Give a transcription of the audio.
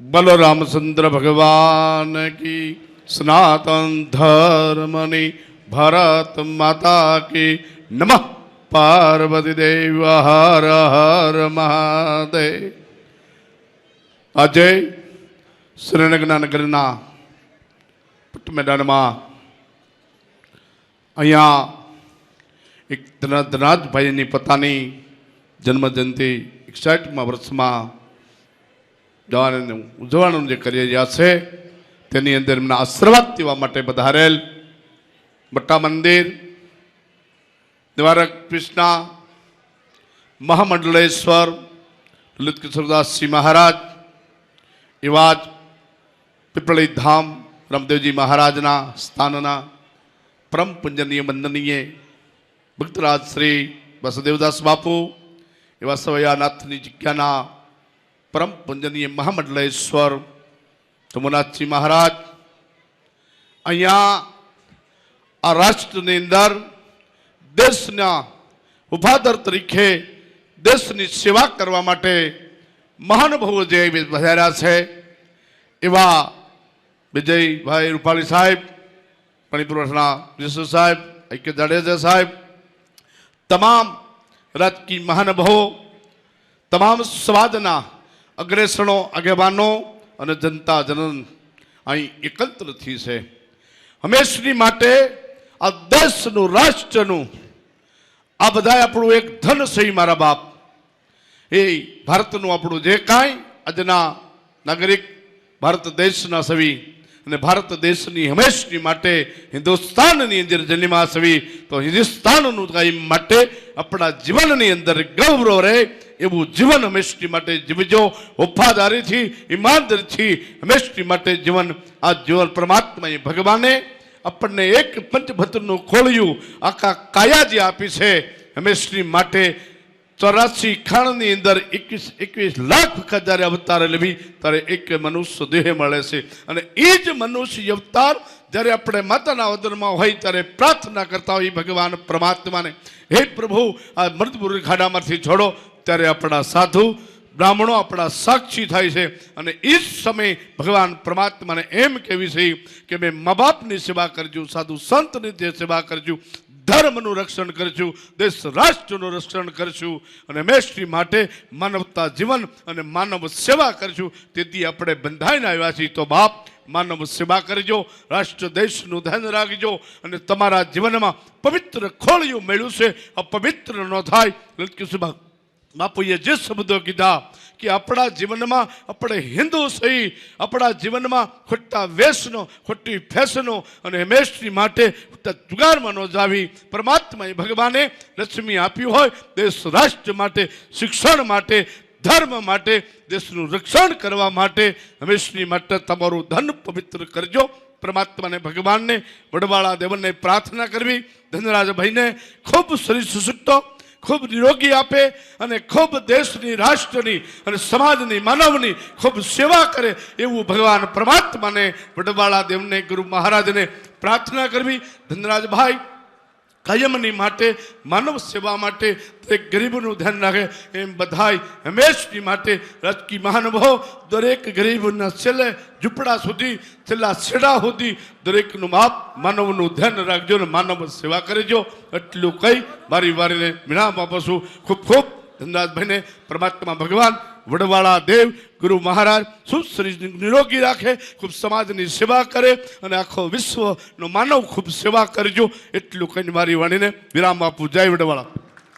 बोलो रामचंद्र भगवान की, सनातन धर्मनि भारत माता की। नमः पार्वती देव हर हर महादेव। આજે શ્રીનગરના નગરના પટ મેદાનમાં અહીંયા એક ધનાજભાઈની પોતાની જન્મજયંતિ 61મા વર્ષમાં ઉજવવાનું જે કરી રહ્યા છે તેની અંદર એમના આશીર્વાદ લેવા માટે પધારેલ મોટા મંદિર નિવારક કૃષ્ણ મહામંડલેશ્વર લલિત કિશોરદાસજી મહારાજ એવા જ પીપળી ધામ રામદેવજી મહારાજના સ્થાનના પરમ પૂજનીય વંદનીય ભક્તરાજ શ્રી વસુદેવદાસ બાપુ એવા સવૈયાનાથની જગ્યાના પરમ પૂજનીય મહામંડલેશ્વર તમોનાથજી મહારાજ અહીંયા આ રાષ્ટ્રની અંદર દેશના ઉભાદર તરીકે દેશની સેવા કરવા માટે મહાનુભાવો જે વધાર્યા છે એવા વિજયભાઈ રૂપાણી સાહેબ, મણિપુરના વિશ્વ સાહેબ, આઈ કે જાડેજા સાહેબ, તમામ રાજકીય મહાનુભાવો, તમામ સમાજના અગ્રેસરો, આગેવાનો અને જનતા જનન અહીં એકત્ર થઈ છે. હંમેશની માટે આ દેશનું, રાષ્ટ્રનું, આ બધા આપણું એક ધન છે મારા બાપ. એ ભારતનું આપણું જે કાંઈ આજના નાગરિક ભારત દેશના સવી અને ભારત દેશની હંમેશની માટે હિન્દુસ્તાનની અંદર જન્મા સવી તો હિન્દુસ્તાનનું કાંઈ માટે આપણા જીવનની અંદર ગૌરવ રહે એવું જીવન હંમેશની માટે જીવજો. વફાદારીથી, ઈમાનદારીથી હંમેશની માટે જીવન. આ જીવન પરમાત્માએ ભગવાને આપણને એક પંચભદ્રનું ખોળ્યું આખા કાયા જે આપી છે હંમેશની માટે 84 ખાણની અંદર 21 લાખ વખત જ્યારે અવતાર લેવી ત્યારે એક મનુષ્ય દેહ મળે છે. અને એ જ મનુષ્ય અવતાર જ્યારે આપણે માતાના ઉદરમાં હોય ત્યારે પ્રાર્થના કરતા હોય ભગવાન પરમાત્માને, હે પ્રભુ આ મૃતપુરી ખાડામાંથી છોડો, ત્યારે આપણા સાધુ બ્રાહ્મણો આપણા સાક્ષી થાય છે. અને એ જ સમયે ભગવાન પરમાત્માને એમ કહેવી છે કે મેં મા બાપની સેવા કરજો, સાધુ સંતની જે સેવા કરજો, ધર્મનું રક્ષણ કરશું, દેશ રાષ્ટ્રનું રક્ષણ કરશું અને હંમેશની માટે માનવતા જીવન અને માનવ સેવા કરશું. તેથી આપણે બંધાઈને આવ્યા છીએ. તો બાપ માનવ સેવા કરજો, રાષ્ટ્ર દેશનું ધ્યાન રાખજો અને તમારા જીવનમાં પવિત્ર ખોળિયું મળ્યું છે અપવિત્ર ન થાય. બાપુએ જે શબ્દો કીધા કે આપણા જીવનમાં આપણે હિન્દુ સહી, આપણા જીવનમાં ખોટા વ્યસનો, ખોટી ફેશનો અને હંમેશની માટે ખોટા જુગારમાં ન જાવી. પરમાત્માએ ભગવાને લક્ષ્મી આપ્યું હોય દેશ રાષ્ટ્ર માટે, શિક્ષણ માટે, ધર્મ માટે, દેશનું રક્ષણ કરવા માટે હંમેશની માટે તમારું ધન પવિત્ર કરજો. પરમાત્માને ભગવાનને વડવાળા દેવને પ્રાર્થના કરવી, ધનરાજભાઈને ખૂબ શરીર સુસુક્તો, ખૂબ નિરોગી આપે અને ખૂબ દેશની, રાષ્ટ્રની અને સમાજની, માનવની ખૂબ સેવા કરે એવું ભગવાન પરમાત્માને વડવાળા દેવને, ગુરુ મહારાજને પ્રાર્થના કરવી. ધનરાજભાઈ કાયમની માટે માનવ સેવા માટે દરેક ગરીબોનું ધ્યાન રાખે એમ બધાય હંમેશની માટે રાજકીય મહાનુભાવો દરેક ગરીબોના છેલ્લે ઝૂંપડા સુધી, છેલ્લા છેડા સુધી દરેકનું બાપ માનવનું ધ્યાન રાખજો અને માનવ સેવા કરજો. એટલું કહી મારી વારીને વિરામ આપું છું. ખૂબ ખૂબ ધનરાજભાઈને પરમાત્મા ભગવાન વડવાળા દેવ, ગુરુ મહારાજ ખૂબ શરીર નિરોગી રાખે, ખૂબ સમાજની સેવા કરે અને આખો વિશ્વનો માનવ ખૂબ સેવા કરજો. એટલું કહીને મારી વાણીને વિરામ આપું. જય વડવાળા.